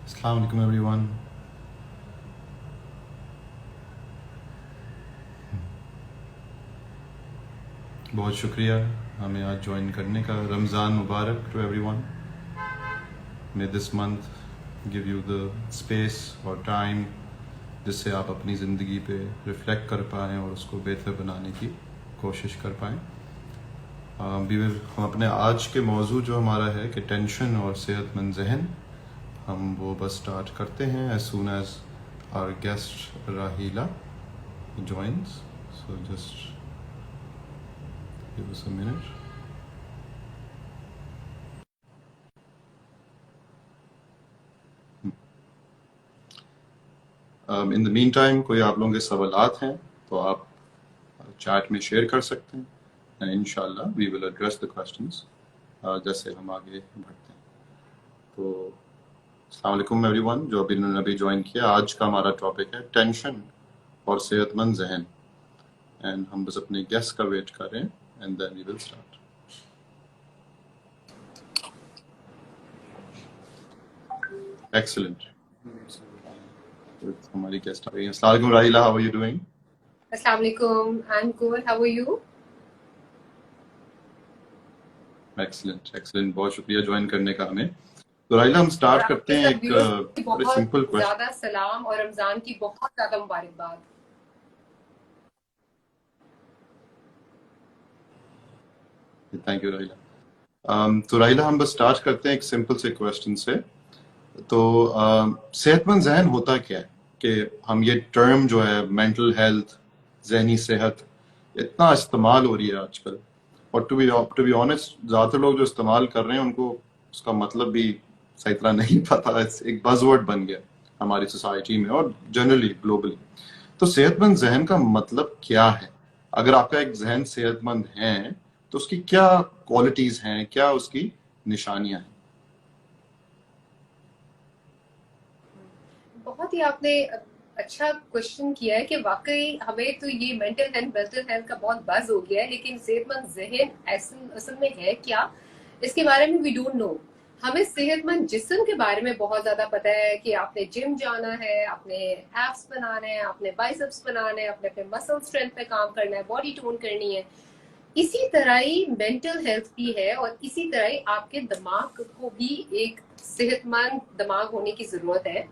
अस्सलाम वालेकुम एवरीवन। बहुत शुक्रिया हमें आज ज्वाइन करने का। रमज़ान मुबारक to everyone. May this month give you the space और टाइम जिससे आप अपनी ज़िंदगी पे रिफ्लेक्ट कर पाएँ और उसको बेहतर बनाने की कोशिश कर पाएँ। हम अपने आज के मौजू जो हमारा है कि टेंशन और सेहतमंद जहन, हम वो बस स्टार्ट करते हैं as soon as our guest राहीला joins. So just give us a minute. In the mean time कोई आप लोगों के सवालात हैं तो आप चैट में शेयर कर सकते हैं एंड इंशाल्लाह we will address the questions जैसे हम आगे बढ़ते हैं। तो अस्सलाम वालेकुम एवरीवन जो अभी ज्वाइन किया। आज का हमारा टॉपिक है टेंशन और सेहतमंद जहन एंड हम बस अपने गेस्ट का वेट कर रहे हैं and then we will start. Excellent. हमारी गेस्ट आ गई हैं। अस्सलाम वालेकुम Rahila, how are you doing? Assalamu alaikum. I'm good. How are you? Excellent excellent, बहुत शुक्रिया ज्वाइन करने का हमें। तो राहिला हम स्टार्ट करते हैं एक बड़े बहुत सिंपल क्वेश्चन। ज्यादा सलाम और रमजान की बहुत ज्यादा मुबारकबाद। थैंक यू राहिला। तो राहिला हम बस स्टार्ट करते हैं एक सिंपल से क्वेश्चन से। तो सेहतमंद जहन होता क्या है कि हम ये टर्म जो है मेंटल हेल्थ, जहनी सेहत इतना इस्तेमाल हो रही है आजकल, और टू बी ऑनेस्ट ज़्यादातर लोग जो इस्तेमाल कर रहे हैं उनको उसका मतलब भी सही तरह नहीं पता। एक बज़वर्ड बन गया हमारी सोसाइटी में और जनरली ग्लोबली। तो सेहतमंद जहन का मतलब क्या है? अगर आपका एक जहन सेहतमंद है तो उसकी क्या क्वालिटीज हैं, क्या उसकी निशानियां हैं? बहुत ही आपने अच्छा क्वेश्चन किया है कि वाकई हमें तो ये मेंटल हेल्थ का बहुत बज हो गया है, लेकिन सेहतमंद जहन असल में है क्या, इसके बारे में वी डोंट नो। हमें सेहतमंद जिस्म के बारे में बहुत ज्यादा पता है कि आपने जिम जाना है, आपने एब्स बनाने हैं, आपने बाइसेप्स बनाने हैं, अपने अपने मसल स्ट्रेंथ पे काम करना है, बॉडी टोन करनी है। इसी तरह ही मेंटल हेल्थ भी है और इसी तरह ही आपके दिमाग को भी एक सेहतमंद दिमाग होने की जरूरत है।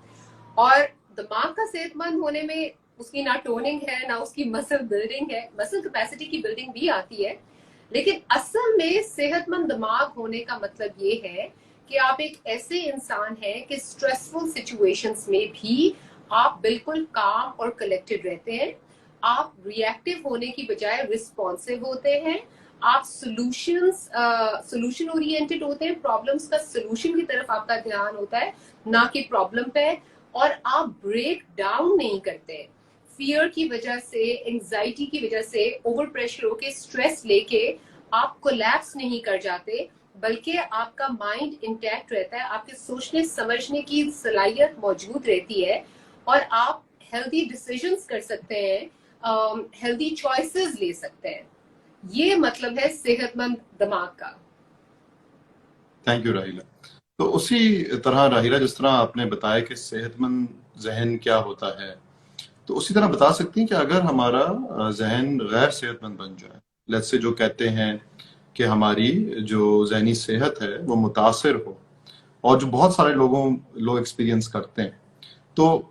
और दिमाग का सेहतमंद होने में उसकी ना टोनिंग है ना उसकी मसल बिल्डिंग है, मसल कैपेसिटी की बिल्डिंग भी आती है, लेकिन असल में सेहतमंद दिमाग होने का मतलब ये है कि आप एक ऐसे इंसान हैं कि स्ट्रेसफुल सिचुएशंस में भी आप बिल्कुल काम और कलेक्टेड रहते हैं। आप रिएक्टिव होने की बजाय रिस्पॉन्सिव होते हैं। आप सोल्यूशन ओरिएंटेड होते हैं, प्रॉब्लम्स का सोल्यूशन की तरफ आपका ध्यान होता है, ना कि प्रॉब्लम पे। और आप ब्रेक डाउन नहीं करते फियर की वजह से, एंजाइटी की वजह से, ओवर प्रेशर होके, स्ट्रेस लेके आप कोलैप्स नहीं कर जाते, बल्कि आपका माइंड इंटैक्ट रहता है, आपके सोचने समझने की सलाहियत मौजूद रहती है और आप हेल्दी डिसीजंस कर सकते हैं, हेल्दी चॉइसेस ले सकते हैं। ये मतलब है सेहतमंद दिमाग का। थैंक यू राहिला। तो उसी तरह राहिला, जिस तरह आपने बताया कि सेहतमंद जहन क्या होता है, तो उसी तरह बता सकती हैं कि अगर हमारा जहन गैर सेहतमंद बन जाए, लेट्स से जो कहते हैं कि हमारी जो जहनी सेहत है वो मुतासिर हो, और जो बहुत सारे लोग एक्सपीरियंस करते हैं, तो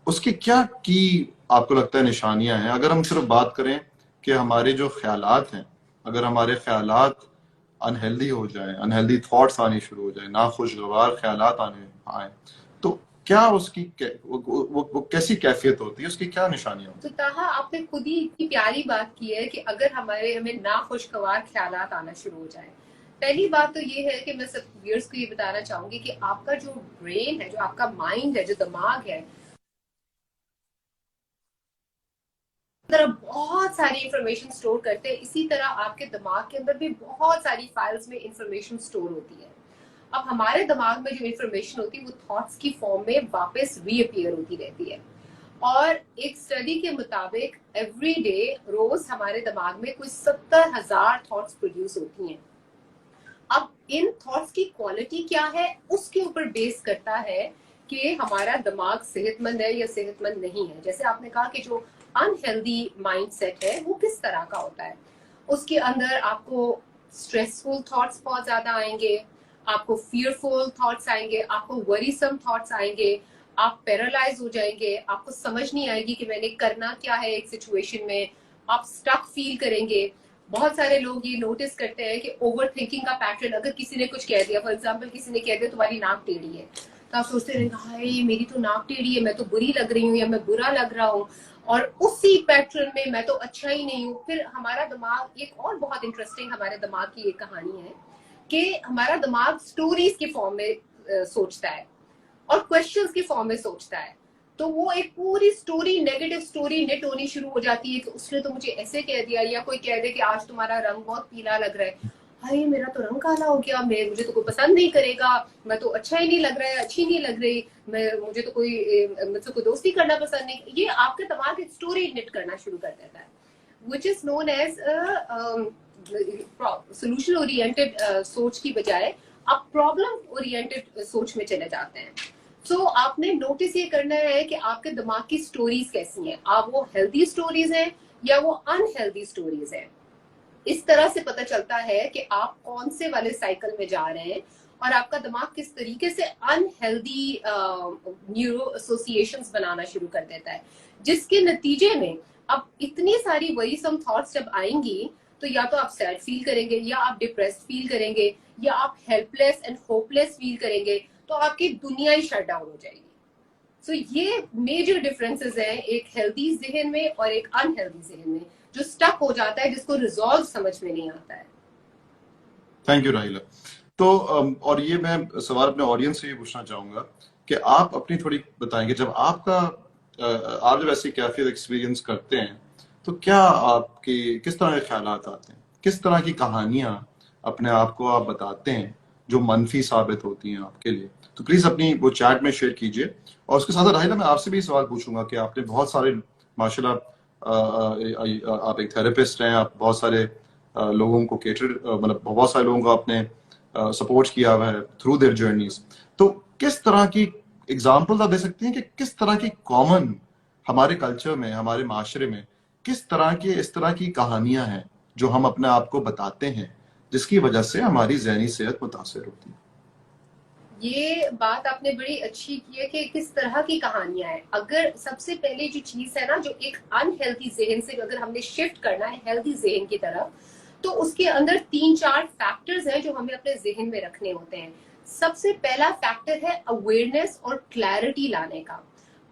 उसकी क्या की आपको लगता है निशानियां हैं? अगर हम सिर्फ बात करें कि हमारे जो ख्यालात हैं, अगर हमारे ख्यालात अनहेल्दी हो जाए, अनहेल्दी थॉट्स आने शुरू हो जाए, नाखुशगवार ख्यालात आने आए, तो क्या उसकी वो कैसी कैफियत होती है, उसकी क्या निशानियां तो होती ताहा आपने खुद ही इतनी प्यारी बात की है कि अगर हमें नाखुशगवार ख्यालात आना शुरू हो जाए, पहली बात तो ये है कि मैं सब व्यूअर्स को ये बताना चाहूंगी कि आपका जो ब्रेन है, जो आपका माइंड है, जो दिमाग है, तरह बहुत सारी इंफॉर्मेशन स्टोर करते हैं। इसी तरह आपके दिमाग के अंदर भी बहुत सारी फाइल्स में इंफॉर्मेशन स्टोर होती है। अब हमारे दिमाग में जो इंफॉर्मेशन होती है वो थॉट्स की फॉर्म में वापस रीअपियर होती रहती है। और एक स्टडी के मुताबिक एवरी डे रोज हमारे दिमाग में कुछ 70,000 थॉट्स प्रोड्यूस होती हैं। अब इन थॉट्स की क्वालिटी क्या है उसके ऊपर बेस करता है कि हमारा दिमाग सेहतमंद है या सेहतमंद नहीं है। जैसे आपने कहा कि जो अनहेल्दी माइंडसेट है वो किस तरह का होता है, उसके अंदर आपको स्ट्रेसफुल थॉट्स बहुत ज्यादा आएंगे, आपको फियरफुल थॉट्स आएंगे, आपको वरीसम थॉट्स आएंगे, आप पैरालाइज हो जाएंगे, आपको समझ नहीं आएगी कि मैंने करना क्या है एक सिचुएशन में, आप स्टक फील करेंगे। बहुत सारे लोग ये नोटिस करते हैं कि ओवर थिंकिंग का पैटर्न, अगर किसी ने कुछ कह दिया, फॉर एग्जाम्पल किसी ने कह दिया तुम्हारी नाक टेढ़ी है, तो आप सोचते रहेंगे हाय मेरी तो नाक टेढ़ी है, मैं तो बुरी लग रही हूँ या मैं बुरा लग रहा हूँ, और उसी पैटर्न में मैं तो अच्छा ही नहीं हूँ। फिर हमारा दिमाग, एक और बहुत इंटरेस्टिंग हमारे दिमाग की एक कहानी है कि हमारा दिमाग स्टोरीज के फॉर्म में सोचता है और क्वेश्चंस के फॉर्म में सोचता है। तो वो एक पूरी स्टोरी, नेगेटिव स्टोरी नेट होनी शुरू हो जाती है कि उसने तो मुझे ऐसे कह दिया, या कोई कह दे कि आज तुम्हारा रंग बहुत पीला लग रहा है, हाय मेरा तो रंग काला हो गया, मैं मुझे तो कोई पसंद नहीं करेगा, मैं तो अच्छा ही नहीं लग रहा है, अच्छी नहीं लग रही, मैं मुझे तो कोई मुझसे कोई दोस्ती करना पसंद नहीं। ये आपका दिमाग एक स्टोरी नेट करना शुरू कर देता है, which is known as solution oriented सोच की बजाय आप प्रॉब्लम ओरिएंटेड सोच में चले जाते हैं। तो आपने नोटिस ये करना है कि आपके दिमाग की स्टोरीज कैसी हैं, आप वो हेल्दी स्टोरीज हैं या वो अनहेल्दी स्टोरीज हैं। इस तरह से पता चलता है कि आप कौन से वाले साइकिल में जा रहे हैं और आपका दिमाग किस तरीके से अनहेल्दी न्यूरो एसोसिएशंस बनाना शुरू कर देता है, जिसके नतीजे में अब इतनी सारी वरीसम थॉट्स जब आएंगी तो या तो आप सैड फील करेंगे, या आप डिप्रेस्ड फील करेंगे, या आप हेल्पलेस एंड होपलेस फील करेंगे, तो आपकी दुनिया ही शट डाउन हो जाएगी। सो ये मेजर डिफरेंसेस हैं एक हेल्दी जहन में और एक अनहेल्दी जहन में, जो स्टक हो जाता है, जिसको रिजॉल्व समझ में नहीं आता है। थैंक यू राहिला। तो और ये मैं सवाल अपने ऑडियंस से ये पूछना चाहूंगा कि आप अपनी थोड़ी बताएंगे, जब आपका आप जब ऐसी कैफियत एक्सपीरियंस करते हैं तो क्या आपके किस तरह के ख्यालात आते हैं, किस तरह की कहानियां अपने आप को आप बताते हैं जो मनफी साबित होती हैं आपके लिए? तो प्लीज अपनी वो चैट में शेयर कीजिए। और उसके साथ राहिला मैं आपसे भी सवाल पूछूंगा कि आपने बहुत सारे माशाल्लाह आप एक थेरेपिस्ट हैं, आप बहुत सारे लोगों को मतलब बहुत सारे लोगों को आपने सपोर्ट किया हुआ है थ्रू देयर जर्नीज। तो किस तरह की एग्जांपल्स आप दे सकती हैं कि किस तरह की कॉमन हमारे कल्चर में, हमारे माशरे में किस तरह की इस तरह की कहानियां हैं जो हम अपने आप को बताते हैं जिसकी वजह से हमारी ज़हनी सेहत मुतासर होती है? ये बात आपने बड़ी अच्छी की है कि किस तरह की कहानियां हैं। अगर सबसे पहले जो चीज है ना, जो एक अनहेल्दी जहन से अगर हमने शिफ्ट करना है हेल्दी जहन की तरफ, तो उसके अंदर 3-4 फैक्टर्स हैं जो हमें अपने जहन में रखने होते हैं। सबसे पहला फैक्टर है अवेयरनेस और क्लैरिटी लाने का।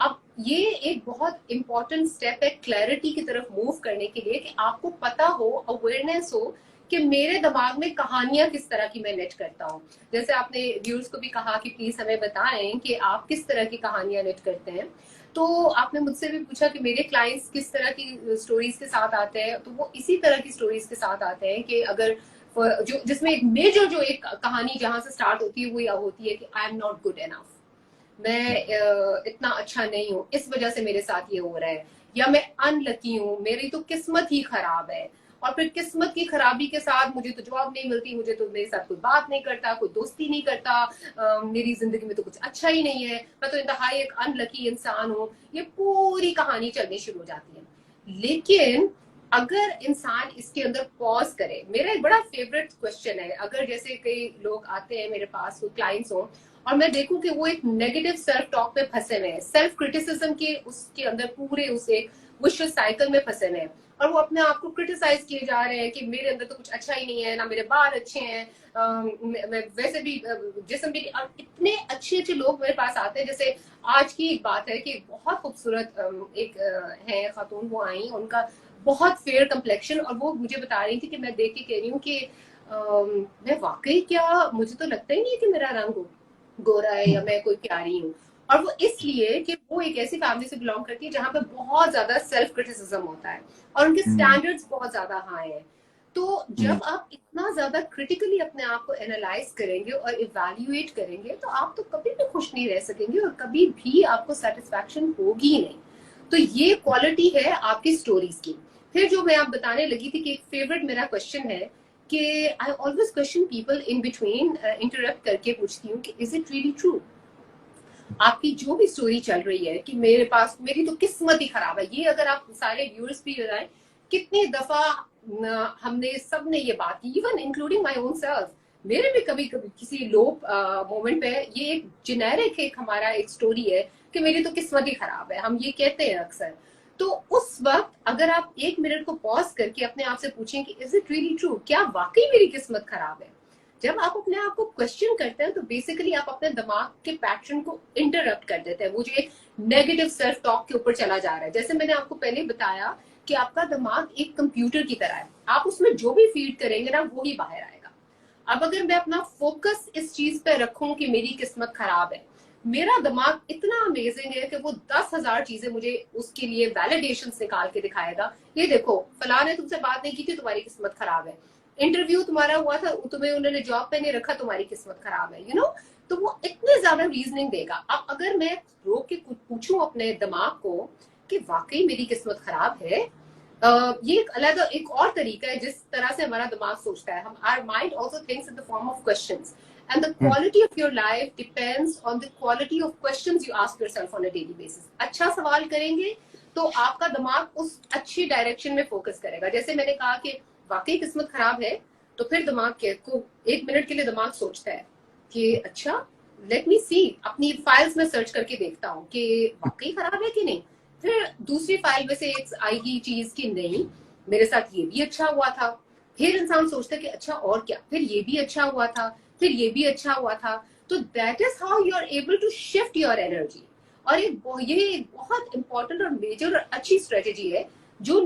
अब ये एक बहुत इंपॉर्टेंट स्टेप है क्लैरिटी की तरफ मूव करने के लिए, कि आपको पता हो, अवेयरनेस हो कि मेरे दिमाग में कहानियां किस तरह की मैं नेट करता हूँ। जैसे आपने व्यूअर्स को भी कहा कि प्लीज हमें बताएं कि आप किस तरह की कहानियां नेट करते हैं, तो आपने मुझसे भी पूछा कि मेरे क्लाइंट्स किस तरह की स्टोरीज के साथ आते हैं, तो वो इसी तरह की स्टोरीज के साथ आते हैं कि अगर जो जिसमें एक मेजर जो एक कहानी जहां से स्टार्ट होती है वो यह होती है कि I am not good enough, मैं इतना अच्छा नहीं हूँ, इस वजह से मेरे साथ ये हो रहा है, या मैं अनलकी हूँ, मेरी तो किस्मत ही खराब है। और फिर किस्मत की खराबी के साथ मुझे तो जॉब नहीं मिलती, मुझे तो मेरे साथ कोई बात नहीं करता, कोई दोस्ती नहीं करता, मेरी जिंदगी में तो कुछ अच्छा ही नहीं है, मैं तो इंतहाई एक अनलकी इंसान हूँ। ये पूरी कहानी चलनी शुरू हो जाती है। लेकिन अगर इंसान इसके अंदर पॉज करे, मेरा एक बड़ा फेवरेट क्वेश्चन है, अगर जैसे कई लोग आते हैं मेरे पास, क्लाइंट्स हो, और मैं देखूं कि वो एक नेगेटिव सेल्फ टॉक में फंसे हुए हैं, सेल्फ क्रिटिसिज्म के उसके अंदर पूरे उस एक विशियस साइकिल में फंसे हुए हैं, और वो अपने आप को क्रिटिसाइज किए जा रहे हैं कि मेरे अंदर तो कुछ अच्छा ही नहीं है, ना मेरे बाल अच्छे हैं, मैं वैसे भी जिस्म भी, और इतने अच्छे अच्छे लोग मेरे पास आते हैं। जैसे आज की एक बात है कि बहुत खूबसूरत एक है खातून, वो आई, उनका बहुत फेयर कम्प्लेक्शन, और वो मुझे बता रही थी कि मैं देख के कह रही हूँ कि मैं वाकई, क्या मुझे तो लगता ही नहीं है कि मेरा रंग गोरा है या मैं कोई प्यारी हूँ। और वो इसलिए कि वो एक ऐसी फैमिली से बिलोंग करती है जहाँ पे बहुत ज्यादा सेल्फ क्रिटिसिज्म होता है और उनके स्टैंडर्ड्स बहुत ज्यादा हाई है। तो जब आप इतना ज्यादा क्रिटिकली अपने आप को एनालाइज करेंगे और इवैल्यूएट करेंगे, तो आप तो कभी भी खुश नहीं रह सकेंगे और कभी भी आपको सेटिस्फैक्शन होगी ही नहीं। तो ये क्वालिटी है आपकी स्टोरीज की। फिर जो मैं आप बताने लगी थी कि एक फेवरेट मेरा क्वेश्चन है कि I always question people in between, interrupt करके पूछती हूँ कि इज इट रियली ट्रू। आपकी जो भी स्टोरी चल रही है कि मेरे पास मेरी तो किस्मत ही खराब है, ये अगर आप सारे व्यूअर्स भी बताएं, कितनी दफा हमने सबने ये बात की, even including my own self, मेरे भी कभी कभी किसी लो मोमेंट पे ये एक जेनेरिक एक हमारा एक स्टोरी है कि मेरी तो किस्मत ही खराब है, हम ये कहते हैं अक्सर। तो उस वक्त अगर आप 1 मिनट को पॉज करके अपने आप से पूछें कि इज इट रियली ट्रू, क्या वाकई मेरी किस्मत खराब है? जब आप अपने आप को क्वेश्चन करते हैं तो बेसिकली आप अपने दिमाग के पैटर्न को इंटरप्ट कर देते हैं, वो जो एक नेगेटिव सेल्फ टॉक के ऊपर चला जा रहा है। जैसे मैंने आपको पहले बताया कि आपका दिमाग एक कंप्यूटर की तरह है, आप उसमें जो भी फीड करेंगे ना वो ही बाहर आएगा। अब अगर मैं अपना फोकस इस चीज पे रखूं कि मेरी किस्मत खराब है, मेरा दिमाग इतना अमेजिंग है कि वो 10,000 चीजें मुझे उसके लिए वैलिडेशन निकाल के दिखाएगा। ये देखो, फलां ने तुमसे बात नहीं की थी, तुम्हारी किस्मत खराब है। इंटरव्यू तुम्हारा हुआ था, तुम्हें उन्होंने जॉब पे नहीं रखा, तुम्हारी किस्मत खराब है। तो वो इतने ज्यादा रीजनिंग देगा। अब अगर मैं रोक के पूछूं अपने दिमाग को कि वाकई मेरी किस्मत खराब है, ये एक अलग एक और तरीका है जिस तरह से हमारा दिमाग सोचता है। हम our mind also thinks in the form of questions, and the quality of your life depends on the quality of questions you ask yourself on a daily basis. अच्छा सवाल करेंगे तो आपका दिमाग उस अच्छी डायरेक्शन में फोकस करेगा। जैसे मैंने कहा कि वाकई किस्मत खराब है, तो फिर दिमाग को 1 मिनट के लिए दिमाग सोचता है कि अच्छा लेट मी सी, अपनी फाइल्स में सर्च करके देखता हूँ कि वाकई खराब है कि नहीं। फिर दूसरी फाइल में से एक आएगी चीज की नहीं, मेरे साथ ये भी अच्छा हुआ था। फिर इंसान सोचता है कि अच्छा और क्या, फिर ये भी अच्छा हुआ था, फिर ये भी अच्छा हुआ था। तो that is how you are able to shift your energy. और ये एक बहुत इंपॉर्टेंट और मेजर और अच्छी स्ट्रेटेजी है जो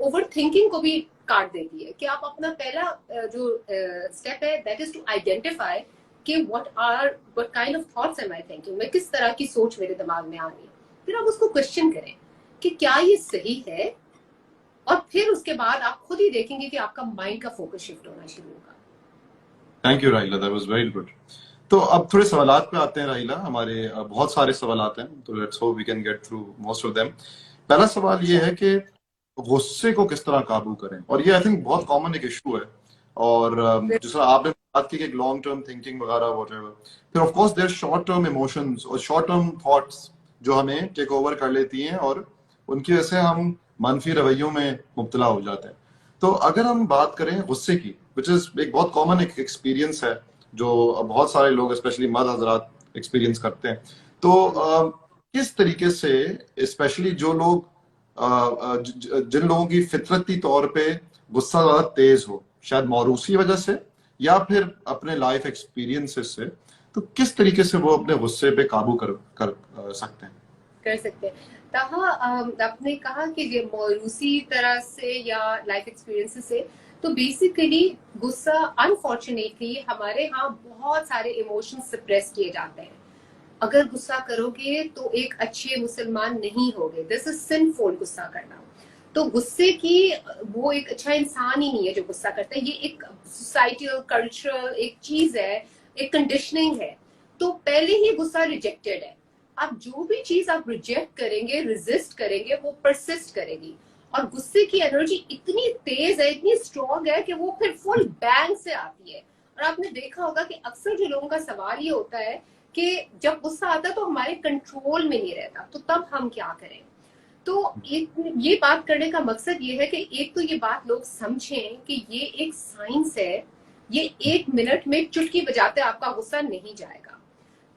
ओवर थिंकिंग को भी काट देती है। कि आप अपना पहला जो स्टेप है दैट इज टू आइडेंटिफाई कि what kind of thoughts am I thinking, मैं किस तरह की सोच मेरे दिमाग में आ रही है। फिर आप उसको क्वेश्चन करें कि क्या ये सही है, और फिर उसके बाद आप खुद ही देखेंगे कि आपका माइंड का फोकस शिफ्ट होना शुरू होगा। थैंक यू राहिला, दैट वाज वेरी गुड। तो अब थोड़े सवालात पे आते हैं राहिला। हमारे बहुत सारे सवालात हैं, तो let's hope we can get through most of them. पहला सवाल ये है कि गुस्से को किस तरह काबू करें, और ये आई थिंक बहुत कॉमन एक इशू है। और जिस तरह आपने बात की कि लॉन्ग टर्म थिंकिंग वगैरह व्हाटएवर, फिर of course there short term emotions और शॉर्ट टर्म थॉट्स जो हमें टेक ओवर कर लेती हैं, और उनकी वजह से हम मनफी रवैयों में मुब्तला हो जाते हैं। तो अगर हम बात करें गुस्से की, विच इज एक बहुत कॉमन एक एक्सपीरियंस है जो बहुत सारे लोग स्पेशली मर्द हजरात एक्सपीरियंस करते हैं, तो किस तरीके से स्पेशली जो लोग जिन लोगों की फितरती तौर पे गुस्सा ज्यादा तेज हो, शायद मौरूसी वजह से या फिर अपने लाइफ एक्सपीरियंसेस से, तो किस तरीके से वो अपने गुस्से पे काबू कर सकते हैं? कर सकते हैं। तहा आपने कहा कि ये मौरूसी तरह से या लाइफ एक्सपीरियंस से, तो बेसिकली गुस्सा अनफॉर्चुनेटली हमारे यहाँ बहुत सारे इमोशंस सप्रेस किए जाते हैं। अगर गुस्सा करोगे तो एक अच्छे मुसलमान नहीं होगे, दिस इज सिनफुल गुस्सा करना। तो गुस्से की वो एक अच्छा इंसान ही नहीं है जो गुस्सा करता है, ये एक सोसाइटल कल्चरल एक चीज है, एक कंडीशनिंग है। तो पहले ही गुस्सा रिजेक्टेड है। आप जो भी चीज आप रिजेक्ट करेंगे, रेजिस्ट करेंगे, वो परसिस्ट करेगी। और गुस्से की एनर्जी इतनी तेज है, इतनी स्ट्रॉन्ग है कि वो फिर फुल बैंग से आती है। और आपने देखा होगा कि अक्सर जो लोगों का सवाल ये होता है कि जब गुस्सा आता है तो हमारे कंट्रोल में नहीं रहता, तो तब हम क्या करें। तो ये बात करने का मकसद ये है कि एक तो ये बात लोग समझें कि ये एक साइंस है, ये 1 मिनट में चुटकी बजाते आपका गुस्सा नहीं जाएगा।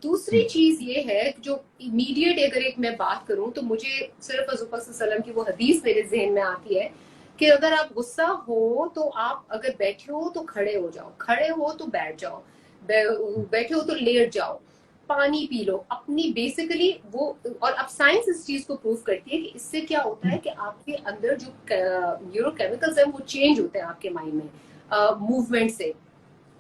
दूसरी चीज ये है जो इमीडिएट अगर एक मैं बात करूं तो मुझे सिर्फ हज़रत सल्लल्लाहु की वो हदीस मेरे जहन में आती है कि अगर आप गुस्सा हो तो आप अगर बैठे हो तो खड़े हो जाओ, खड़े हो तो बैठ जाओ, बैठे हो तो लेट जाओ, पानी पी लो अपनी बेसिकली वो। और अब साइंस इस चीज को प्रूव करती है कि इससे क्या होता है कि आपके अंदर जो न्यूरोकेमिकल्स हैं वो चेंज होते हैं आपके माइंड में मूवमेंट से,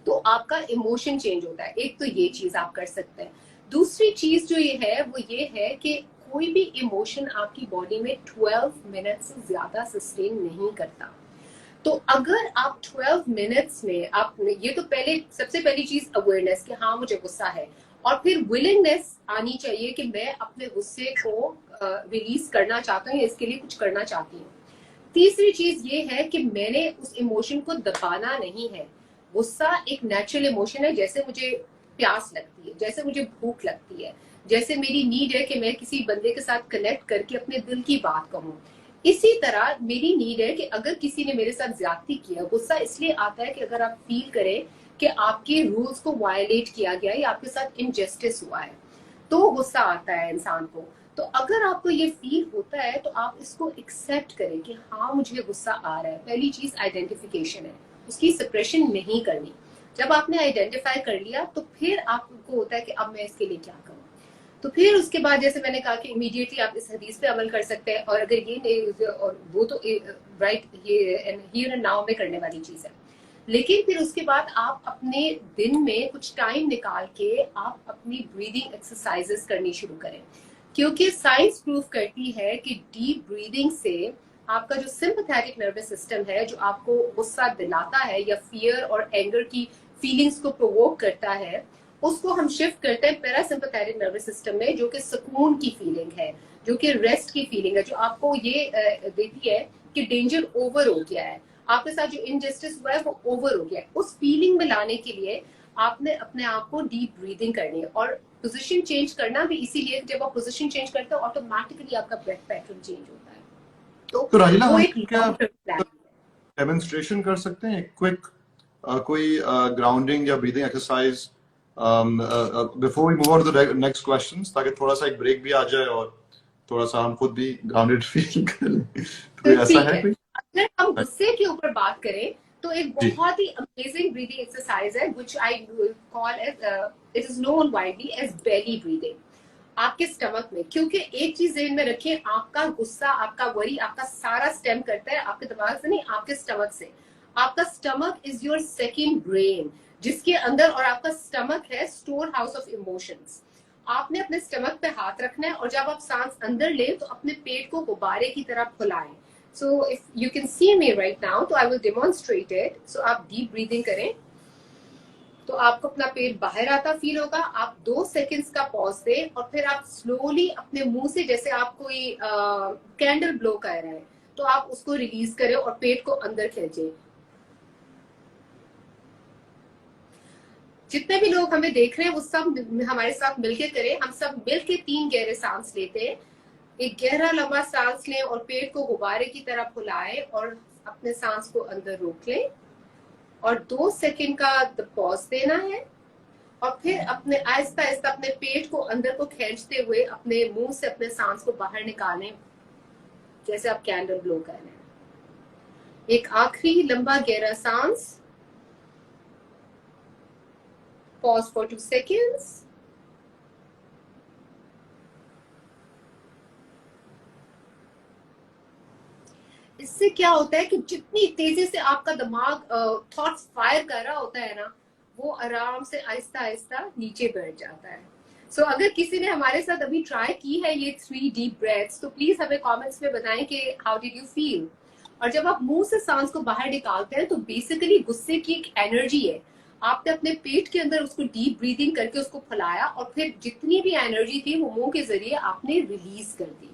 तो आपका इमोशन चेंज होता है। एक तो ये चीज आप कर सकते हैं। दूसरी चीज जो ये है वो ये है कि कोई भी इमोशन आपकी बॉडी में 12 मिनट से ज्यादा सस्टेन नहीं करता। तो अगर आप 12 मिनट्स में आप ये तो पहले सबसे पहली चीज अवेयरनेस कि हाँ मुझे गुस्सा है, और फिर विलिंगनेस आनी चाहिए कि मैं अपने गुस्से को रिलीज करना चाहता हूँ या इसके लिए कुछ करना चाहती हूँ। तीसरी चीज ये है कि मैंने उस इमोशन को दबाना नहीं है। गुस्सा एक नेचुरल इमोशन है, जैसे मुझे प्यास लगती है, जैसे मुझे भूख लगती है, जैसे मेरी नीड है कि मैं किसी बंदे के साथ कनेक्ट करके अपने दिल की बात कहूँ, इसी तरह मेरी नीड है कि अगर किसी ने मेरे साथ ज्यादती किया, गुस्सा इसलिए आता है कि अगर आप फील करें कि आपके रूल्स को वायलेट किया गया या आपके साथ इनजस्टिस हुआ है, तो गुस्सा आता है इंसान को। तो अगर आपको ये फील होता है तो आप इसको एक्सेप्ट करें कि हाँ मुझे गुस्सा आ रहा है। पहली चीज आइडेंटिफिकेशन है, उसकी सप्रेशन नहीं करनी। जब आपने आइडेंटिफाई कर लिया तो फिर आपको होता है कि अब मैं इसके लिए क्या करूं। तो फिर उसके बाद जैसे मैंने कहा कि इमीडिएटली आप इस हदीस पे अमल कर सकते हैं, और अगर ये नहीं, और वो तो राइट, ये हियर एंड नाउ में करने वाली चीज है। लेकिन फिर उसके बाद आप अपने दिन में कुछ टाइम निकाल के आप अपनी ब्रीदिंग एक्सरसाइजेस करनी शुरू करें, क्योंकि साइंस प्रूव करती है कि डीप ब्रीदिंग से आपका जो सिंपैथेटिक नर्वस सिस्टम है, जो आपको गुस्सा दिलाता है या फियर और एंगर की फीलिंग्स को प्रोवोक करता है, उसको हम शिफ्ट करते हैं पैरासिम्पैथेटिक नर्वस सिस्टम में, जो कि सुकून की फीलिंग है, जो कि रेस्ट की फीलिंग है, जो आपको ये देती है कि डेंजर ओवर हो गया है, आपके साथ जो इनजस्टिस हुआ है वो ओवर हो गया है। उस फीलिंग में लाने के लिए आपने अपने आप को डीप ब्रीदिंग करनी है, और पोजीशन चेंज करना भी इसीलिए, जब आप पोजीशन चेंज करते हो ऑटोमेटिकली आपका ब्रेथ पैटर्न चेंज होता है। तो राहिला, वो हम एक क्या लॉन्ग टर्म प्लान है। डेमोन्स्ट्रेशन कर सकते हैं, क्विक कोई ग्राउंडिंग या breathing exercise before we move on to the next questions, ताकि थोड़ा सा एक ब्रेक भी आ जाए और थोड़ा सा हम खुद भी ग्राउंडेड फील करें। तो कोई तो ऐसा ठीक है है, कोई? अगर हम गुस्से के ऊपर बात करें तो एक जी। बहुत ही अमेजिंग ब्रीदिंग एक्सरसाइज है which I call as, it is known widely as belly breathing. आपके स्टमक में, क्योंकि एक चीज ध्यान में रखें, आपका गुस्सा, आपका वरी, आपका सारा स्टेम करता है आपके दिमाग से नहीं, आपके स्टमक से। आपका stomach is your second brain, जिसके अंदर, और आपका स्टमक है स्टोर हाउस ऑफ इमोशंस। आपने अपने स्टमक पे हाथ रखना है, और जब आप सांस अंदर ले तो अपने पेट को गुब्बारे की तरह फुलाएं। So if you can see me right now, तो I will demonstrate it. So आप डीप ब्रीदिंग करें तो आपको अपना पेट बाहर आता फील होगा। आप 2 सेकेंड्स का पॉज दें, और फिर आप स्लोली अपने मुंह से, जैसे आप कोई कैंडल ब्लो कर रहे हैं, तो आप उसको रिलीज करें और पेट को अंदर खींचें। जितने भी लोग हमें देख रहे हैं वो सब हमारे साथ मिलके करें। हम सब मिलके 3 गहरे सांस लेते हैं। एक गहरा लंबा सांस लें और पेट को गुब्बारे की तरह फुलाएं, और अपने सांस को अंदर रोक लें, और 2 सेकेंड का पॉज देना है, और फिर अपने आहिस्ता आहिस्ता अपने पेट को अंदर को खींचते हुए अपने मुंह से अपने सांस को बाहर निकालें, जैसे आप कैंडल ब्लो कर रहे हैं। एक आखिरी लंबा गहरा सांस, पॉज फॉर 2 सेकेंड्स। इससे क्या होता है कि जितनी तेजी से आपका दिमाग थॉट्स फायर कर रहा होता है ना, वो आराम से आहिस्ता आहिस्ता नीचे बैठ जाता है। सो अगर किसी ने हमारे साथ अभी ट्राई की है ये 3 डीप ब्रेथ्स, तो प्लीज हमें कमेंट्स में बताएं कि हाउ डिड यू फील। और जब आप मुंह से सांस को बाहर निकालते हैं तो बेसिकली गुस्से की एक एनर्जी है, आपने अपने पेट के अंदर उसको डीप ब्रीदिंग करके उसको फैलाया, और फिर जितनी भी एनर्जी थी वो मुंह के जरिए आपने रिलीज कर दी।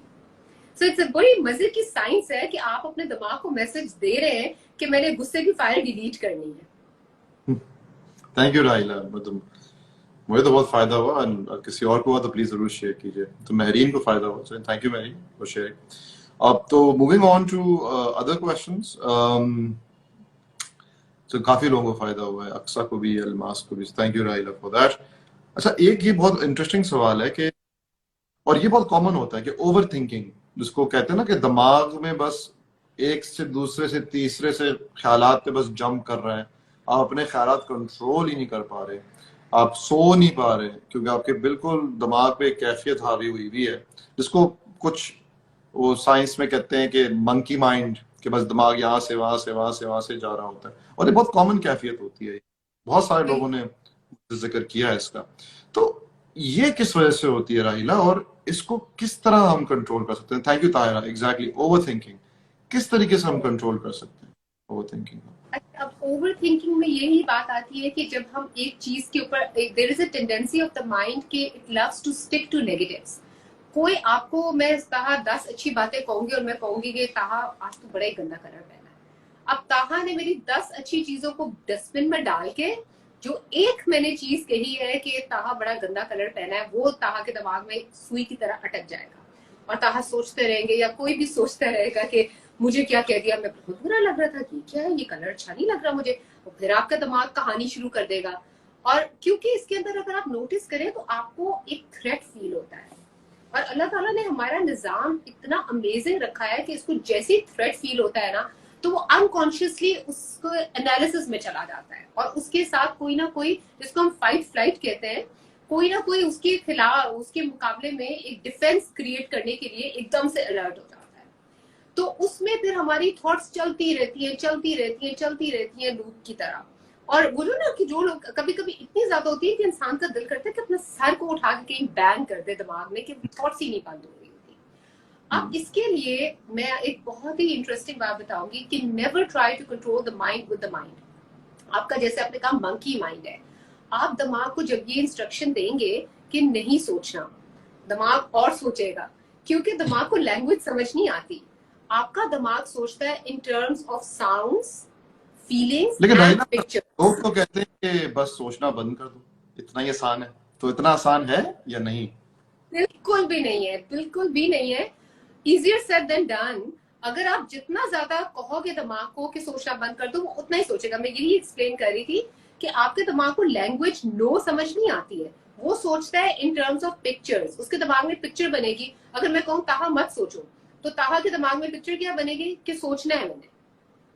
सो इट्स बड़ी मजे की साइंस है कि आप अपने दिमाग को मैसेज दे रहे हैं कि मैंने गुस्से की फाइल डिलीट करनी है। थैंक यू राहिला, मतलब मुझे तो बहुत फायदा हुआ, और किसी और को हुआ तो प्लीज जरूर शेयर कीजिए। तो महरीन को फायदा हुआ, so thank you Mahreen for sharing. अब तो moving on to other questions. तो काफी लोगों को फायदा हुआ है, अक्सा को भी, अलमास को भी, थैंक यू राहिला फॉर दैट। अच्छा, एक ये बहुत इंटरेस्टिंग सवाल है कि, और ये बहुत कॉमन होता है कि ओवर थिंकिंग, जिसको कहते हैं ना कि दिमाग में बस एक से दूसरे से तीसरे से ख्यालात पे बस जंप कर रहे हैं, आप अपने ख्यालात कंट्रोल ही नहीं कर पा रहे, आप सो नहीं पा रहे, क्योंकि आपके बिल्कुल दिमाग पे एक कैफियत हावी हुई हुई है, जिसको कुछ वो साइंस में कहते हैं कि मंकी माइंड, कि बस दिमाग यहाँ से वहां से वहां से वहां से जा रहा होता है। और ये बहुत कॉमन कैफियत होती है, बहुत सारे लोगों ने जिक्र किया है इसका। तो ये किस वजह से होती है राहिला, और इसको किस तरह हम कंट्रोल कर सकते हैं? Thank you Tahira. Exactly, over thinking किस तरीके से हम कंट्रोल कर सकते हैं ओवर थिंकिंग? अब ओवर थिंकिंग में यही बात आती है कि जब हम एक चीज के ऊपर, there is a tendency of the mind के it loves to stick to negatives. कोई आपको, मैं ताहा 10 अच्छी बातें कहूंगी और मैं कहूंगी कि ताहा आज तो बड़ा ही गंदा कलर पहना है। अब ताहा ने मेरी 10 अच्छी चीजों को डस्टबिन में डाल के जो एक मैंने चीज कही है कि ताहा बड़ा गंदा कलर पहना है, वो ताहा के दिमाग में सुई की तरह अटक जाएगा और ताहा सोचते रहेंगे, या कोई भी सोचता रहेगा कि मुझे क्या कह दिया, मैं बहुत बुरा लग रहा था, कि क्या है ये कलर अच्छा नहीं लग रहा मुझे, और फिर आपका दिमाग कहानी शुरू कर देगा। और क्योंकि इसके अंदर अगर आप नोटिस करें तो आपको एक थ्रेट फील होता है, और अल्लाह ताला ने हमारा निजाम इतना अमेजिंग रखा है कि इसको जैसे ही थ्रेट फील होता है ना, तो वो अनकॉन्शियसली उसको एनालिसिस में चला जाता है, और उसके साथ कोई ना कोई, जिसको हम फाइट फ्लाइट कहते हैं, कोई ना कोई उसके खिलाफ, उसके मुकाबले में एक डिफेंस क्रिएट करने के लिए एकदम से अलर्ट हो जाता है। तो उसमें फिर हमारी थॉट्स चलती रहती हैं, चलती रहती हैं, चलती रहती हैं लूप की तरह। और बोलो ना कि जो लोग कभी कभी इतनी ज्यादा होती है कि इंसान का दिल करता है कि अपने सर को उठा के कहीं बैन कर दे दिमाग में, कि थॉट्स ही नहीं बंद हो रही होती। अब इसके लिए मैं एक बहुत ही इंटरेस्टिंग बात बताऊंगी कि never try to control the mind with the mind. आपका, जैसे आपने कहा, मंकी माइंड है। आप दिमाग को जब ये इंस्ट्रक्शन देंगे कि नहीं सोचना, दिमाग और सोचेगा, क्योंकि दिमाग को लैंग्वेज समझ नहीं आती। आपका दिमाग सोचता है in terms of sounds, feelings लेकिन एंड राइला, पिक्चर। लोग तो कहते हैं कि बस सोचना बंद कर दो, इतना ही आसान है। तो इतना आसान है या नहीं? बिल्कुल भी नहीं है, बिल्कुल भी नहीं है। Easier said than done. अगर आप जितना ज्यादा कहोगे दिमाग को कि सोचना बंद कर दो, वो उतना ही सोचेगा। मैं यही एक्सप्लेन कर रही थी कि आपके दिमाग को लैंग्वेज नो समझ नहीं आती है, वो सोचता है इन टर्म्स ऑफ पिक्चर्स। उसके दिमाग में पिक्चर बनेगी। अगर मैं कहूँ ताहा मत सोचो, तो ताहा के दिमाग में पिक्चर क्या बनेगी कि सोचना है मैंने।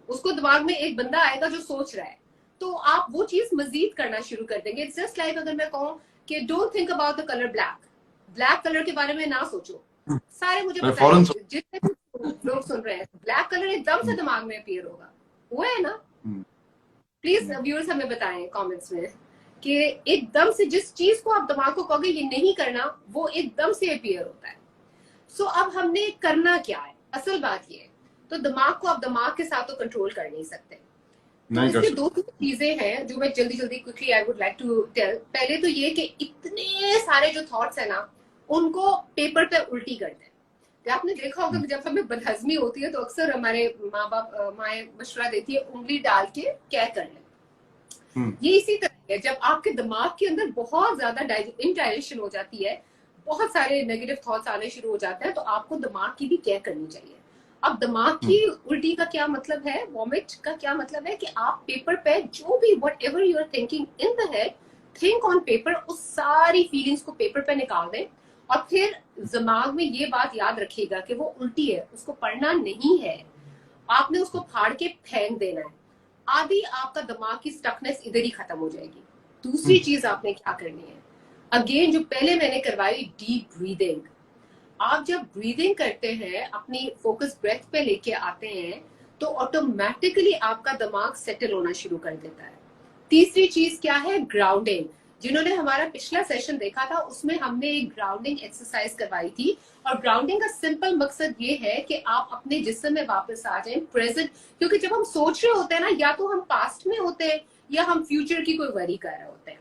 उसको दिमाग में एक बंदा आएगा जो सोच रहा है, तो आप वो चीज मजीद करना शुरू कर देंगे। इट्स जस्ट लाइक अगर मैं कहूँ कि don't think about the colour black, black colour के बारे में ना सोचो। सारे मुझे मैं बताएं, फौरन जितने भी लोग सुन रहे हैं, ब्लैक कलर एकदम से दिमाग में अपीयर होगा, हुआ है ना? प्लीज व्यूअर्स हमें बताएं कमेंट्स में कि एकदम से जिस चीज को आप दिमाग को कहोगे ये नहीं करना, वो एकदम से अपीयर होता है। सो अब हमने करना क्या है, असल बात ये है। तो दिमाग को आप दिमाग के साथ तो कंट्रोल कर नहीं सकते। तो नहीं कर इसके सकते। दो तीन चीजें हैं जो मैं जल्दी जल्दी quickly I would like to tell. पहले तो ये कि इतने सारे जो थॉट्स है ना, उनको पेपर पे उल्टी कर दें। आपने देखा होगा कि जब हमें बदहजमी होती है तो अक्सर हमारे माँ बाप माए मशवरा देती है उंगली डाल के क्या कर ले। ये इसी तरह है, जब आपके दिमाग के अंदर बहुत ज्यादा इनडाइजेशन हो जाती है, बहुत सारे नेगेटिव थॉट्स आने शुरू हो जाते हैं, तो आपको दिमाग की भी क्या करनी चाहिए। अब दिमाग की उल्टी का क्या मतलब है, वॉमिट का क्या मतलब है, कि आप पेपर पे जो भी whatever you are thinking in the head, think on paper. उस सारी फीलिंग्स को पेपर पे निकाल दें, और फिर दिमाग में ये बात याद रखिएगा कि वो उल्टी है, उसको पढ़ना नहीं है, आपने उसको फाड़ के फेंक देना है। आधी आपका दिमाग की स्टकनेस इधर ही खत्म हो जाएगी। दूसरी चीज आपने क्या करनी है, अगेन जो पहले मैंने करवाई, डीप ब्रीदिंग। आप जब ब्रीदिंग करते हैं, अपनी फोकस ब्रेथ पे लेके आते हैं, तो ऑटोमेटिकली आपका दिमाग सेटल होना शुरू कर देता है। तीसरी चीज क्या है, ग्राउंडिंग। जिन्होंने हमारा पिछला सेशन देखा था उसमें हमने एक ग्राउंडिंग एक्सरसाइज करवाई थी, और ग्राउंडिंग का सिंपल मकसद ये है कि आप अपने जिस्म में वापस आ जाएं, प्रेजेंट। क्योंकि जब हम सोच रहे होते हैं ना, या तो हम पास्ट में होते हैं या हम फ्यूचर की कोई वरी कर रहे होते हैं।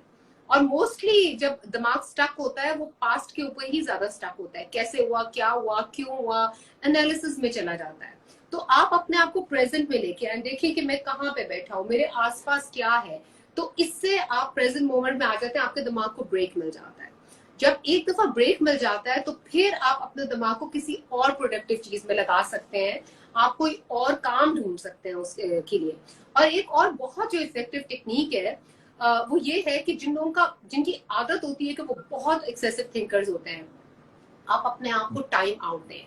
और मोस्टली जब दिमाग स्टक होता है वो पास्ट के ऊपर ही ज्यादा स्टक होता है, कैसे हुआ, क्या हुआ, क्यों हुआ, एनालिसिस में चला जाता है। तो आप अपने आप को प्रेजेंट में लेके आए, देखिए कि मैं कहाँ पे बैठा हूँ, मेरे आसपास क्या है। तो इससे आप प्रेजेंट मोमेंट में आ जाते हैं, आपके दिमाग को ब्रेक मिल जाता है। जब एक दफा ब्रेक मिल जाता है तो फिर आप अपने दिमाग को किसी और प्रोडक्टिव चीज में लगा सकते हैं, आप कोई और काम ढूंढ सकते हैं उसके के लिए। और एक और बहुत जो इफेक्टिव टेक्निक है वो ये है कि जिन लोगों का, जिनकी आदत होती है कि वो बहुत एक्सेसिव थिंकर्स होते हैं, आप अपने आप को टाइम आउट दें,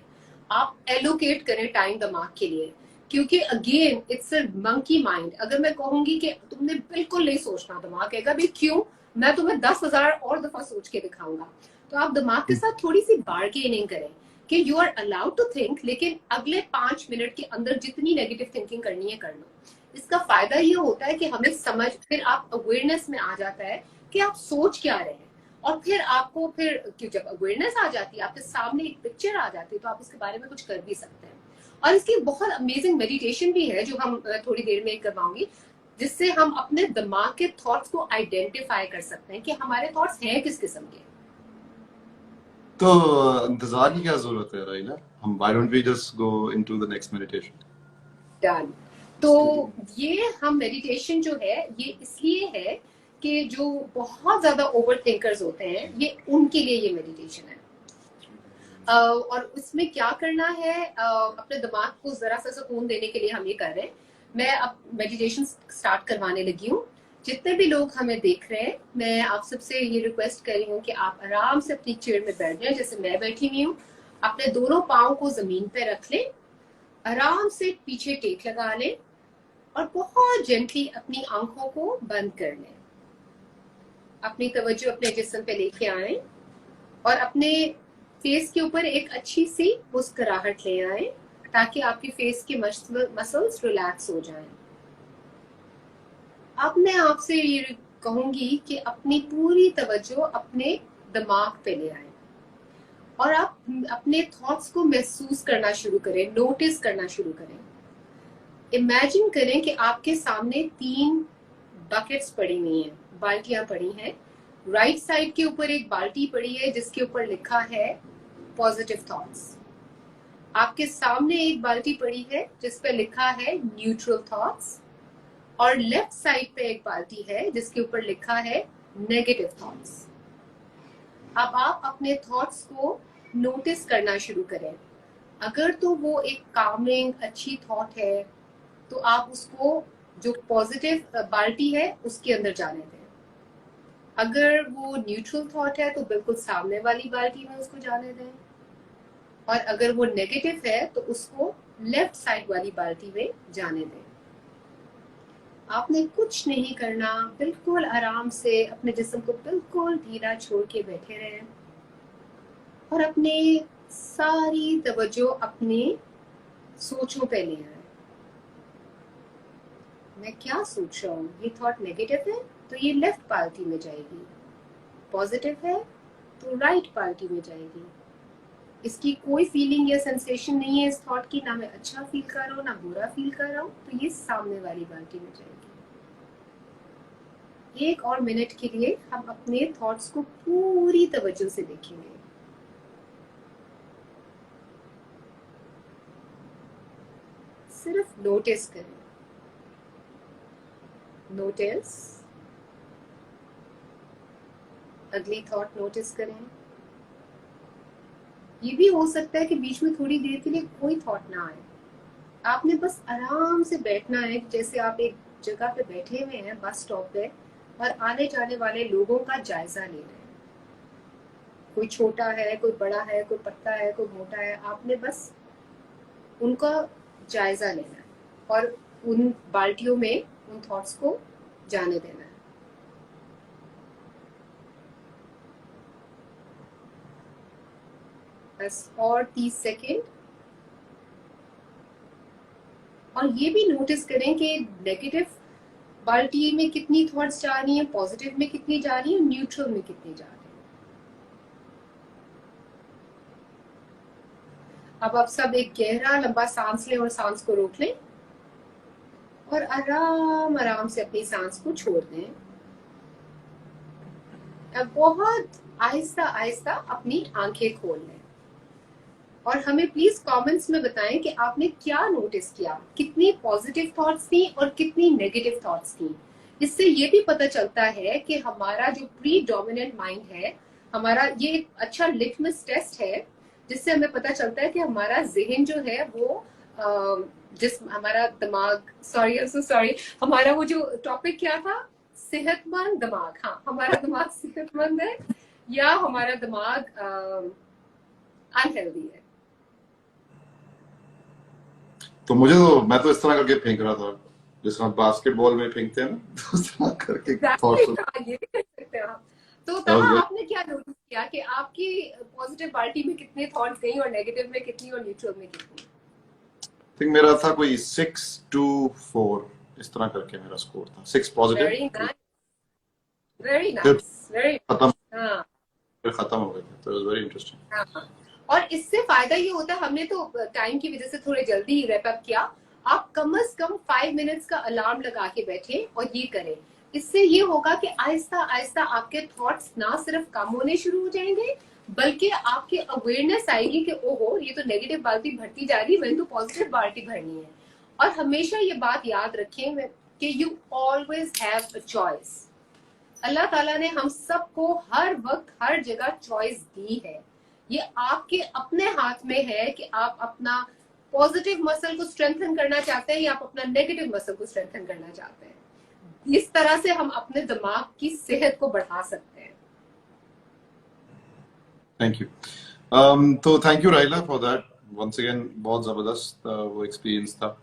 आप एलोकेट करें टाइम दिमाग के लिए। क्योंकि again it's a monkey mind. अगर मैं कहूंगी कि तुमने बिल्कुल नहीं सोचना, दिमाग कहेगा भी क्यों, मैं तुम्हें 10,000 और दफा सोच के दिखाऊंगा। तो आप दिमाग के साथ थोड़ी सी बार्गेनिंग करें कि you are allowed to think, लेकिन अगले 5 मिनट के अंदर जितनी नेगेटिव थिंकिंग करनी है कर लो। इसका फायदा ये होता है कि हमें समझ, फिर आप अवेयरनेस में आ जाता है कि आप सोच क्या रहे हैं। और फिर आपको फिर जब अवेयरनेस आ जाती है, आपके सामने एक पिक्चर आ जाती है, तो आप उसके बारे में कुछ कर भी सकते हैं। और इसकी बहुत अमेजिंग मेडिटेशन भी है जो हम थोड़ी देर में करवाऊंगी, जिससे हम अपने दिमाग के थॉट्स को आइडेंटिफाई कर सकते हैं कि हमारे थॉट्स हैं किस किस्म के। तो इंतजार की क्या जरूरत है राइला? हम why don't we just go into the next meditation? Done. तो ये हम मेडिटेशन जो है ये इसलिए है कि जो बहुत ज्यादा ओवर थिंकर्स होते हैं, ये उनके लिए ये मेडिटेशन है। और उसमें क्या करना है, अपने दिमाग को जरा सा सुकून देने के लिए हम ये कर रहे हैं। मैं अब मेडिटेशन स्टार्ट करवाने लगी हूँ। जितने भी लोग हमें देख रहे हैं, मैं आप सबसे ये रिक्वेस्ट कर रही हूँ कि आप आराम से अपनी चेयर में बैठ जाएं, जैसे मैं बैठी हुई हूँ। अपने दोनों पाँव को जमीन पे रख लें, आराम से पीछे टेक लगा लें और बहुत जेंटली अपनी आंखों को बंद कर लें। अपनी तवज्जो अपने जिस्म पे लेके आए और अपने फेस के ऊपर एक अच्छी सी मुस्कुराहट ले आए, ताकि आपके फेस के मसल्स रिलैक्स हो जाएं। अब मैं आपसे ये कहूंगी कि अपनी पूरी तवज्जो अपने दिमाग पे ले आए और आप अपने थॉट्स को महसूस करना शुरू करें, नोटिस करना शुरू करें। इमेजिन करें कि आपके सामने 3 बकेट्स पड़ी हुई हैं, बाल्टियां पड़ी हैं। राइट साइड के ऊपर एक बाल्टी पड़ी है जिसके ऊपर लिखा है पॉजिटिव थॉट्स। आपके सामने एक बाल्टी पड़ी है जिस पे लिखा है न्यूट्रल थॉट्स, और लेफ्ट साइड पे एक बाल्टी है जिसके ऊपर लिखा है नेगेटिव थॉट्स। अब आप अपने थॉट्स को नोटिस करना शुरू करें। अगर तो वो एक कामिंग अच्छी थॉट है तो आप उसको, जो पॉजिटिव बाल्टी है, उसके अंदर जाने दें। अगर वो न्यूट्रल थॉट है तो बिल्कुल सामने वाली बाल्टी में उसको जाने दें, और अगर वो नेगेटिव है तो उसको लेफ्ट साइड वाली बाल्टी में जाने दें। आपने कुछ नहीं करना, बिल्कुल आराम से अपने जिस्म को बिल्कुल ढीला छोड़ के बैठे रहें और अपने सारी तवज्जो अपने सोचों पे ले आए। मैं क्या सोच रहा हूँ, ये थॉट नेगेटिव है तो ये लेफ्ट बाल्टी में जाएगी, पॉजिटिव है तो राइट बाल्टी में जाएगी। इसकी कोई फीलिंग या सेंसेशन नहीं है इस थॉट की, ना मैं अच्छा फील कर रहा हूँ ना बुरा फील कर रहा हूँ, तो ये सामने वाली बाल्टी में जाएगी। 1 और मिनट के लिए हम अपने थॉट्स को पूरी तवज्जो से देखेंगे। सिर्फ नोटिस करें, नोटिस। अगली थॉट नोटिस करें। ये भी हो सकता है कि बीच में थोड़ी देर के लिए कोई थॉट ना आए। आपने बस आराम से बैठना है, जैसे आप एक जगह पे बैठे हुए हैं बस स्टॉप पे और आने जाने वाले लोगों का जायजा ले रहे हैं। कोई छोटा है, कोई बड़ा है, कोई पतला है, कोई मोटा है, आपने बस उनका जायजा लेना है और उन बाल्टियों में उन थॉट्स को जाने देना है। बस और 30 सेकेंड। और ये भी नोटिस करें कि नेगेटिव बाल्टी में कितनी थॉट्स जा रही हैं, पॉजिटिव में कितनी जा रही है, न्यूट्रल में कितनी जा रही है। अब आप सब एक गहरा लंबा सांस लें और सांस को रोक लें और आराम आराम से अपनी सांस को छोड़ दें। अब बहुत आहिस्ता आहिस्ता अपनी आंखें खोल लें और हमें प्लीज कमेंट्स में बताएं कि आपने क्या नोटिस किया, कितनी पॉजिटिव थॉट्स थी और कितनी नेगेटिव थॉट्स थी। इससे ये भी पता चलता है कि हमारा जो प्री डोमिनेंट माइंड है, हमारा ये एक अच्छा लिटमस टेस्ट है जिससे हमें पता चलता है कि हमारा जहन जो है वो जिस हमारा दिमाग, सॉरी, हमारा वो जो टॉपिक क्या था, सेहतमंद दिमाग। हाँ, हमारा दिमाग सेहतमंद है या हमारा दिमाग अनहेल्दी है। तो मैं तो इस तरह करके फेंक रहा था, जिस तरह बास्केटबॉल में फेंकते हैं ना, तो उस तरह करके थॉट्स। ये भी कर सकते हैं आप। तो तहा आपने क्या नोटिस किया कि आपकी पॉजिटिव पार्टी में कितने थॉट्स गई और नेगेटिव में कितनी और न्यूट्रल में कितनी? थिंक मेरा था कोई 6-4 इस तरह करके मेरा स्कोर था। 6 पॉजिटिव, वेरी नाइस, वेरी खत्म, हाँ, फिर खत्म हो गए थे। तो इट वाज वेरी इंटरेस्टिंग। हाँ। और इससे फायदा ये होता है, हमने तो टाइम की वजह से थोड़े जल्दी ही रैप अप किया। आप कम से कम 5 मिनट्स का अलार्म लगा के बैठे और ये करें। इससे ये होगा कि आहिस्ता आहिस्ता आपके थॉट्स ना सिर्फ कम होने शुरू हो जाएंगे, बल्कि आपकी अवेयरनेस आएगी कि ओहो, ये तो नेगेटिव बाल्टी भरती जा रही है, मैंने तो पॉजिटिव बाल्टी भरनी है। और हमेशा ये बात याद रखें कि you always have a choice. Allah ताला ने हम सबको हर वक्त हर जगह चॉइस दी है। ये आपके अपने हाथ में है कि आप अपना पॉजिटिव मसल को स्ट्रेंथन करना चाहते हैं या आप अपना नेगेटिव मसल को स्ट्रेंथन करना चाहते हैं। इस तरह से हम अपने दिमाग की सेहत को बढ़ा सकते हैं। Thank you. तो थैंक यू राहिला फॉर दैट वंस अगेन, बहुत जबरदस्त वो एक्सपीरियंस था।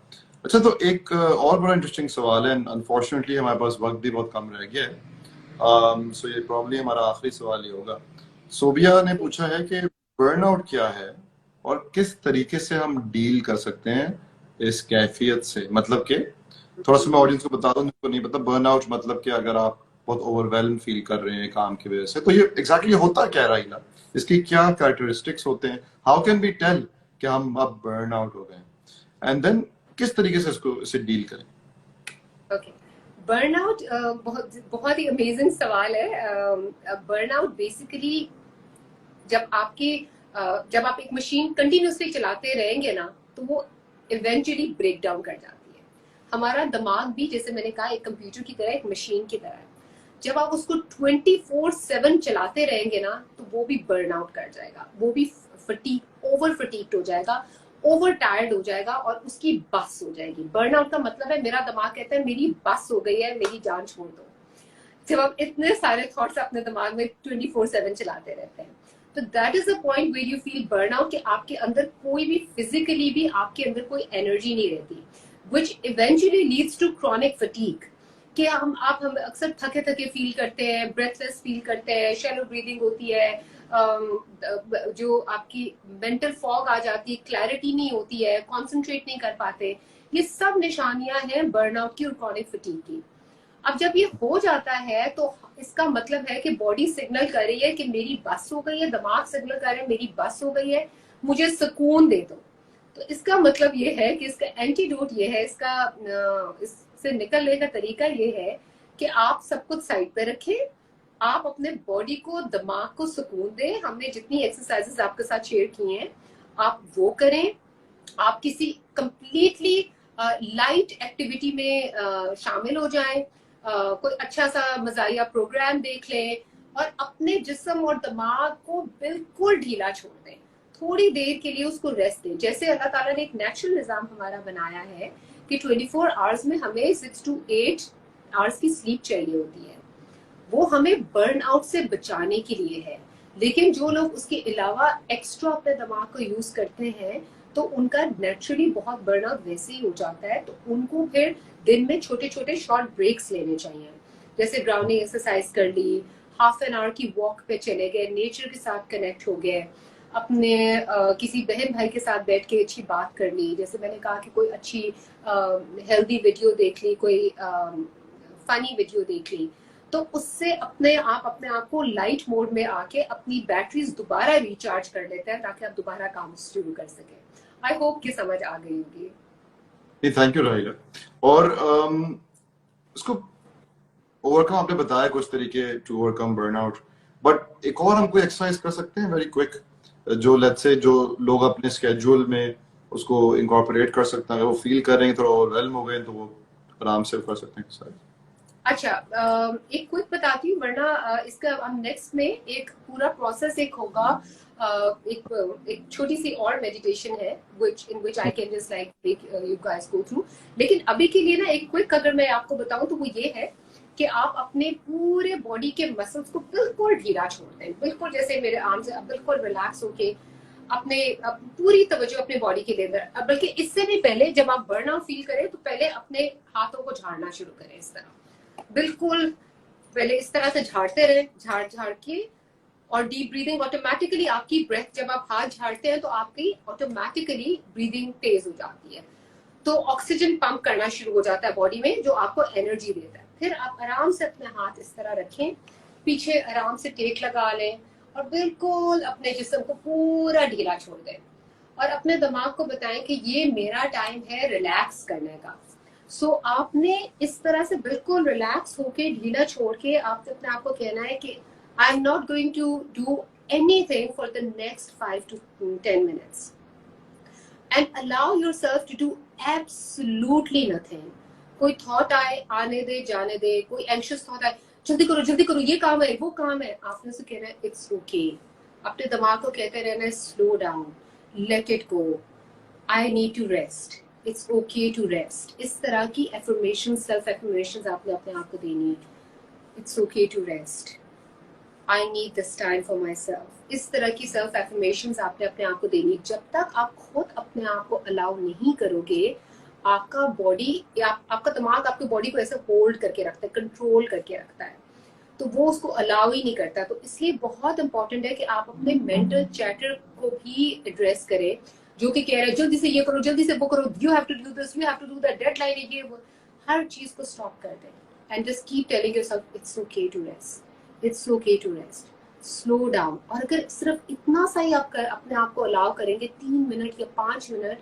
अच्छा, तो एक और बड़ा इंटरेस्टिंग सवाल है, अनफॉर्चुनेटली हमारे पास वक्त भी बहुत कम रह गया है, सो ये प्रॉब्ली हमारा आखिरी सवाल ही होगा। सोबिया ने पूछा है कि बर्नआउट क्या है और किस तरीके से हम डील कर सकते हैं इस कैफियत से। मतलब कि थोड़ा सा मैं ऑडियंस को बता दूं जिनको नहीं पता, बर्नआउट मतलब कि अगर आप बहुत ओवरवेल्म फील कर रहे हैं काम की वजह से, तो ये एग्जैक्टली होता क्या है राहिला, इसकी क्या कैरेक्टरिस्टिक्स होते हैं, हाउ कैन बी टेल कि हम अब बर्न आउट हो गए, एंड देन किस तरीके से इसे डील करें। ओके, बर्नआउट बहुत बहुत ही अमेजिंग सवाल है। बर्नआउट बेसिकली जब आप एक मशीन कंटिन्यूसली चलाते रहेंगे ना, तो वो इवेंचुअली ब्रेक डाउन कर जाती है। हमारा दिमाग भी, जैसे मैंने कहा, एक कंप्यूटर की तरह, एक मशीन की तरह है। जब आप उसको 24/7 चलाते रहेंगे ना, तो वो भी बर्न आउट कर जाएगा, वो भी ओवर फटीग्ड हो जाएगा, ओवर टायर्ड हो जाएगा और उसकी बस हो जाएगी। बर्नआउट का मतलब है मेरा दिमाग कहता है मेरी बस हो गई है, मेरी जान छोड़ दो। जब आप इतने सारे थॉट्स अपने दिमाग में 24/7 चलाते रहते हैं, तो that is the point where you feel burnout, कि आपके अंदर कोई भी फिजिकली भी आपके अंदर कोई एनर्जी नहीं रहती, which eventually leads to chronic fatigue. कि हम अक्सर थके थके फील करते हैं, ब्रेथलेस फील करते हैं, शैलो ब्रीदिंग होती है, जो आपकी मेंटल फॉग आ जाती है, क्लैरिटी नहीं होती है, कॉन्सेंट्रेट नहीं कर पाते। ये सब निशानियां हैं बर्नआउट की और क्रॉनिक फटीग की। अब जब ये हो जाता है तो इसका मतलब है कि बॉडी सिग्नल कर रही है कि मेरी बस हो गई है, दिमाग सिग्नल कर रहे हैं मेरी बस हो गई है, मुझे सुकून दे दो। तो इसका मतलब ये है कि इसका एंटीडोट ये है, इससे निकलने का तरीका ये है कि आप सब कुछ साइड पे रखें, आप अपने बॉडी को, दिमाग को सुकून दें। हमने जितनी एक्सरसाइजेस आपके साथ शेयर की हैं, आप वो करें। आप किसी कंप्लीटली लाइट एक्टिविटी में शामिल हो जाएं, कोई अच्छा सा मजाया प्रोग्राम देख लें और अपने जिस्म और दिमाग को बिल्कुल ढीला छोड़ दें। थोड़ी देर के लिए उसको रेस्ट दें। जैसे अल्लाह ताला ने एक नेचुरल निजाम हमारा बनाया है कि 24 आवर्स में हमें 6 to 8 आवर्स की स्लीप चाहिए होती है, वो हमें बर्न आउट से बचाने के लिए है। लेकिन जो लोग उसके अलावा एक्स्ट्रा अपने दिमाग को यूज करते हैं, तो उनका नेचुरली बहुत बर्न आउट वैसे ही हो जाता है। तो उनको फिर दिन में छोटे छोटे शॉर्ट ब्रेक्स लेने चाहिए, जैसे ग्राउंडिंग एक्सरसाइज कर ली, हाफ एन आवर की वॉक पे चले गए, नेचर के साथ कनेक्ट हो गए, अपने किसी बहन भाई के साथ बैठ के अच्छी बात कर ली, जैसे मैंने कहा कि कोई अच्छी हेल्दी वीडियो देख ली, कोई फनी वीडियो देख ली। तो उससे अपने आप को लाइट मोड में आके अपनी बैटरीज दोबारा रिचार्ज कर लेते हैं, ताकि आप दोबारा काम शुरू कर सके। आई होप कि समझ आ गई होगी। थैंक यू राहिला। और इसको ओवरकम आपने बताया कुछ तरीके टू ओवरकम बर्नआउट, बट एक और हम कोई एक्सरसाइज कर सकते हैं वेरी क्विक, जो लेट्स से जो लोग अपने स्केड्यूल में उसको इनकॉर्पोरेट कर सकते हैं, अगर वो फील कर रहे हैं थोड़ा ओवरवेल्म हो गए तो वो आराम से कर सकते हैं एक्सरसाइज। अच्छा, एक क्विक बताती हूँ, वरना इसका हम नेक्स्ट में एक पूरा प्रोसेस एक होगा। एक छोटी सी और मेडिटेशन है in which I can just like make you guys go through। लेकिन अभी के लिए ना एक क्विक अगर मैं आपको बताऊं तो वो ये है कि आप अपने पूरे बॉडी के मसल्स को बिल्कुल ढीला छोड़ दें, बिल्कुल जैसे मेरे आर्म से, बिल्कुल रिलैक्स होके अपने पूरी तवज्जो अपने बॉडी के अंदर। बल्कि इससे भी पहले जब आप बर्नआउट फील करें तो पहले अपने हाथों को झाड़ना शुरू करें, इस तरह बिल्कुल पहले इस तरह से झाड़ते रहे, झाड़ झाड़ के। और डीप ब्रीदिंग, ऑटोमेटिकली आपकी ब्रेथ, जब आप हाथ झाड़ते हैं तो आपकी ऑटोमेटिकली ब्रीदिंग तेज हो जाती है, तो ऑक्सीजन पंप करना शुरू हो जाता है बॉडी में, जो आपको एनर्जी देता है। फिर आप आराम से अपने हाथ इस तरह रखें, पीछे आराम से टेक लगा लें और बिल्कुल अपने जिस्म को पूरा ढीला छोड़ दें और अपने दिमाग को बताएं कि ये मेरा टाइम है रिलैक्स करने का। सो आपने इस तरह से बिल्कुल रिलैक्स होके ढीला छोड़ के आपने अपने आप को कहना है कि I am not going to do anything for the next 5 to 10 minutes and allow yourself to do absolutely nothing। कोई थॉट आए, आने दे, जाने दे, कोई एंशियस थॉट आए, जल्दी करो, ये काम है, वो काम है। आपने उसे कहना है इट्स ओके। अपने दिमाग को कहते रहना है slow down, let it go, I need to rest, it's okay to rest. इस तरह की एफर्मेशन, सेल्फ एफर्मेशन आपने अपने आप को देनी है। It's okay to rest, I need this time for myself. इस तरह की सेल्फ एफर्मेशन आपने अपने आप को देनी। जब तक आप खुद अपने आप को अलाउ नहीं करोगे, आपका बॉडी या आपका दिमाग आपके बॉडी को ऐसे होल्ड करके रखता है, कंट्रोल करके रखता है, तो वो उसको अलाउ ही नहीं करता। तो इसलिए बहुत इंपॉर्टेंट है कि आप अपने मेंटल चैटर को भी एड्रेस करें, जो कि कह रहे हैं जल्दी से ये करो, जल्दी से वो करो, you have to do this, you have to do that, deadline है ये वो। हर चीज को स्टॉप कर दें and just keep telling yourself it's okay to rest, it's okay to rest, slow down. और अगर सिर्फ इतना सा ही आप अपने आप को अलाउ करेंगे, 3 मिनट या 5 मिनट,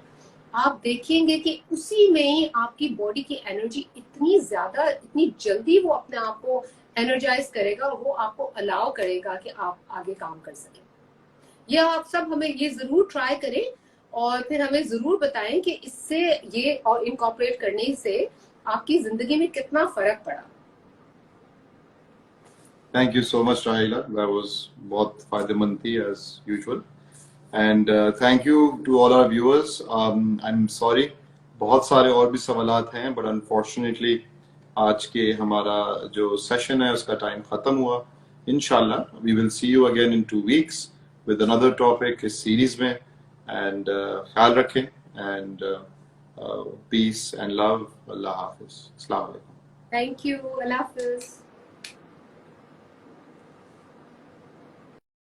आप देखेंगे कि उसी में ही आपकी बॉडी की एनर्जी इतनी ज्यादा, इतनी जल्दी वो अपने आप को एनर्जाइज करेगा और वो आपको अलाउ करेगा कि आप आगे काम कर सकें। ये आप सब हमें ये जरूर ट्राई करें और फिर हमें जरूर बताएं कि इससे ये और इनकॉर्पोरेट करने से आपकी जिंदगी में कितना फर्क पड़ा। Thank you so much Rahila, that was बहुत फायदेमंद थी as usual. And thank you to all our viewers. I am sorry, बहुत सारे और भी सवालात हैं, बट अनफॉर्चुनेटली आज के हमारा जो सेशन है उसका टाइम खत्म हुआ। इंशाल्लाह we will see you again in 2 weeks with another topic इस सीरीज में। एंड ख्याल रखें एंड पीस एंड लव। अल्लाह हाफिज, अस्सलाम वालेकुम। थैंक यू, अल्लाह हाफिज।